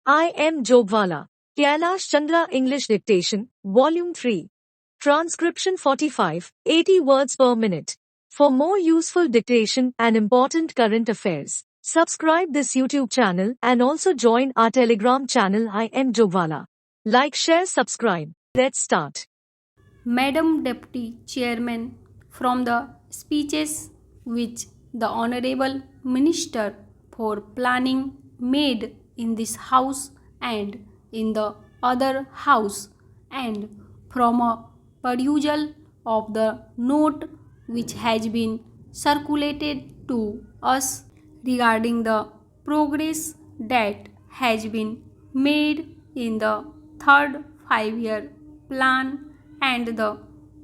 I am Jogwala. Kailash Chandra English Dictation, Volume 3. Transcription 45, 80 words per minute. For more useful dictation and important current affairs, subscribe this YouTube channel and also join our Telegram channel I am Jogwala. Like, share, subscribe. Let's start. Madam Deputy Chairman, from the speeches which the Honorable Minister for Planning made in this House and in the other House, and from a perusal of the note which has been circulated to us regarding the progress that has been made in the third 5-year plan and the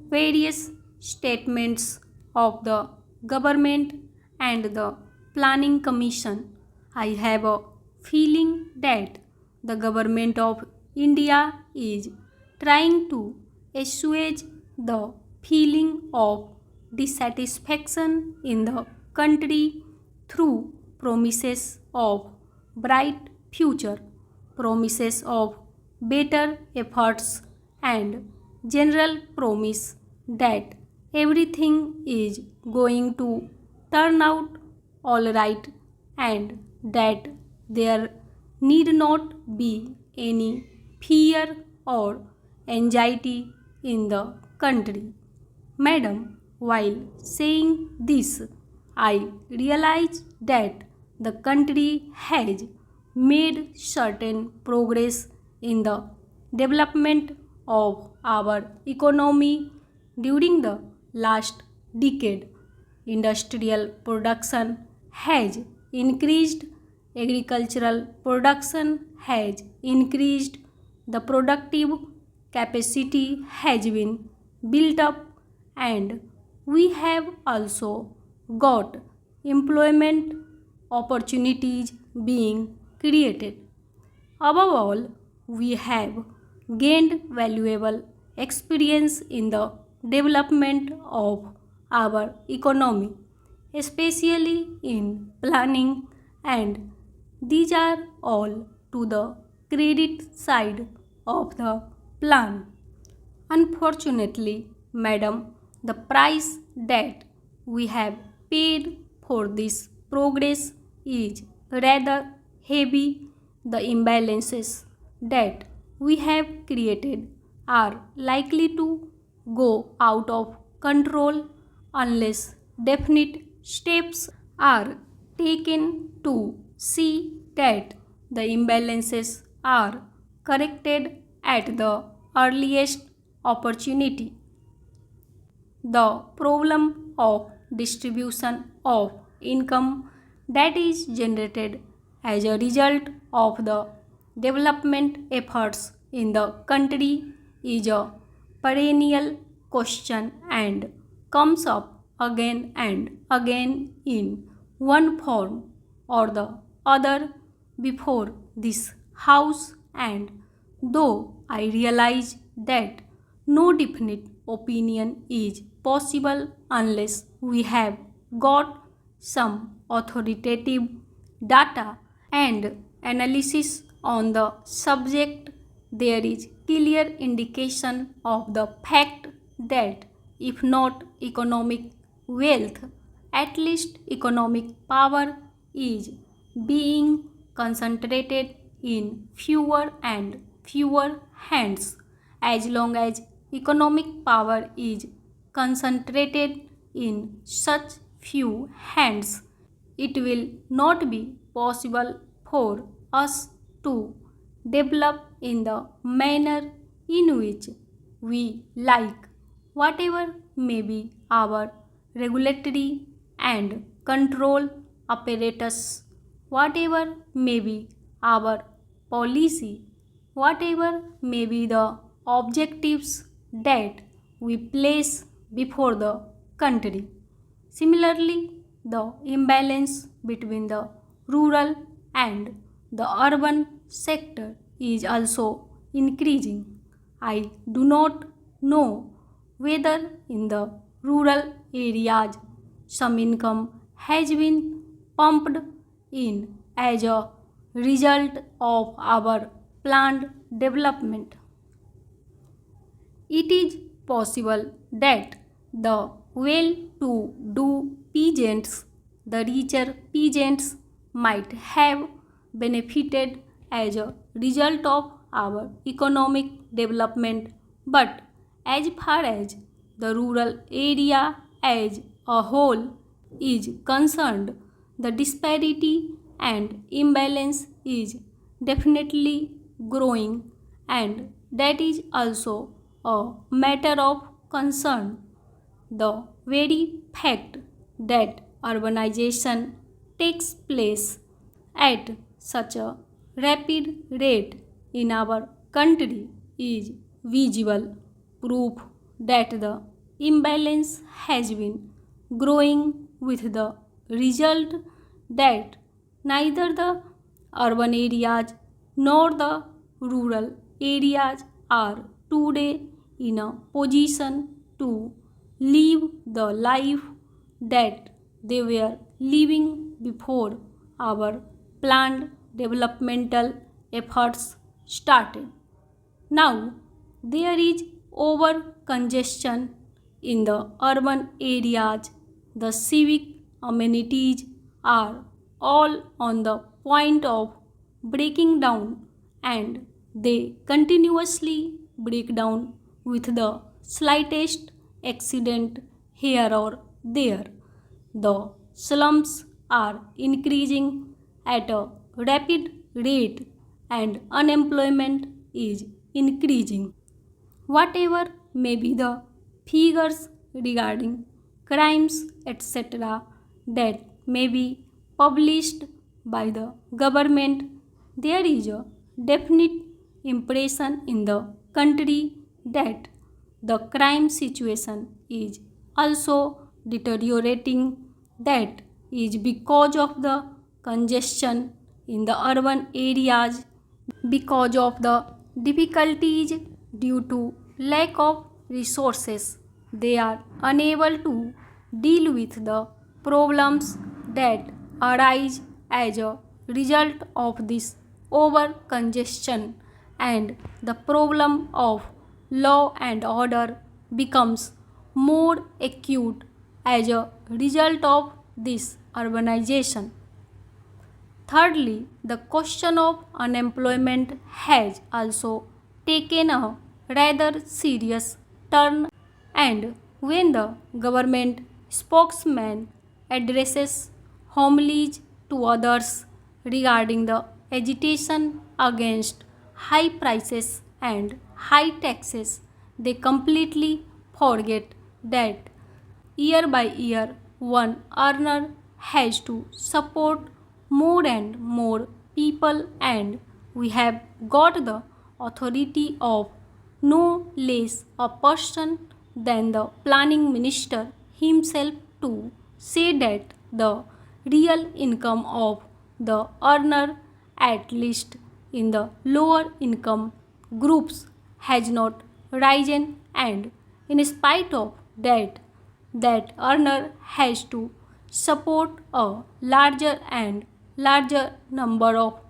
various statements of the government and the planning commission, I have a feeling that the government of India is trying to assuage the feeling of dissatisfaction in the country through promises of bright future, promises of better efforts, and general promise that everything is going to turn out all right and that there need not be any fear or anxiety in the country. Madam, while saying this, I realize that the country has made certain progress in the development of our economy during the last decade. Industrial production has increased, agricultural production has increased, the productive capacity has been built up, and we have also got employment opportunities being created. Above all, we have gained valuable experience in the development of our economy, especially in planning, and these are all to the credit side of the plan. Unfortunately, madam, the price that we have paid for this progress is rather heavy. The imbalances that we have created are likely to go out of control unless definite steps are taken to see that the imbalances are corrected at the earliest opportunity. The problem of distribution of income that is generated as a result of the development efforts in the country is a perennial question and comes up again and again in one form or the other before this house, and though I realize that no definite opinion is possible unless we have got some authoritative data and analysis on the subject, there is clear indication of the fact that if not economic wealth, at least economic power is being concentrated in fewer and fewer hands. As long as economic power is concentrated in such few hands, it will not be possible for us to develop in the manner in which we like. Whatever may be our regulatory and control apparatus, whatever may be our policy, whatever may be the objectives that we place before the country. Similarly, the imbalance between the rural and the urban sector is also increasing. I do not know whether in the rural areas some income has been pumped in as a result of our planned development. It is possible that the well-to-do peasants, the richer peasants, might have benefited as a result of our economic development, but as far as the rural area as a whole is concerned, the disparity and imbalance is definitely growing, and that is also a matter of concern. The very fact that urbanization takes place at such a rapid rate in our country is visible proof that the imbalance has been growing, with the result that neither the urban areas nor the rural areas are today in a position to live the life that they were living before our planned developmental efforts started. Now, there is over congestion in the urban areas. The civic amenities are all on the point of breaking down, and they continuously break down with the slightest accident here or there. The slums are increasing at a rapid rate, and unemployment is increasing. Whatever may be the figures regarding crimes, etc., that may be published by the government, there is a definite impression in the country that the crime situation is also deteriorating. That is because of the congestion in the urban areas, because of the difficulties due to lack of resources. They are unable to deal with the problems that arise as a result of this over congestion, and the problem of law and order becomes more acute as a result of this urbanization. Thirdly, the question of unemployment has also taken a rather serious turn, and when the government spokesman addresses homilies to others regarding the agitation against high prices and high taxes, they completely forget that year by year, one earner has to support more and more people, and we have got the authority of no less a person than the planning minister himself to say that the real income of the earner, at least in the lower income groups, has not risen, and in spite of that, that earner has to support a larger and larger number of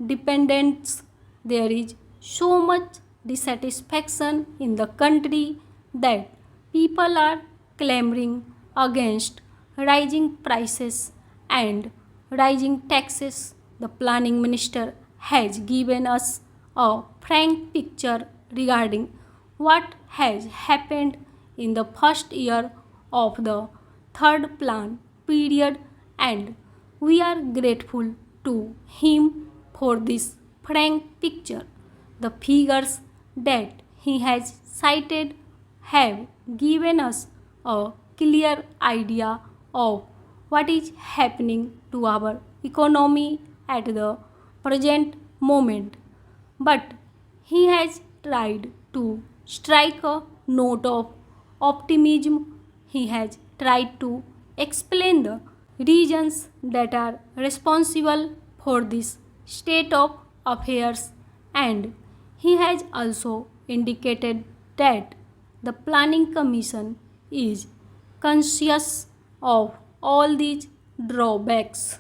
dependents. There is so much dissatisfaction in the country that people are clamoring against rising prices and rising taxes. The planning minister has given us a frank picture regarding what has happened in the first year of the third plan period, and we are grateful to him for this frank picture. The figures that he has cited have given us a clear idea of what is happening to our economy at the present moment. But he has tried to strike a note of optimism. He has tried to explain the reasons that are responsible for this state of affairs, and he has also indicated that the Planning Commission is conscious of all these drawbacks.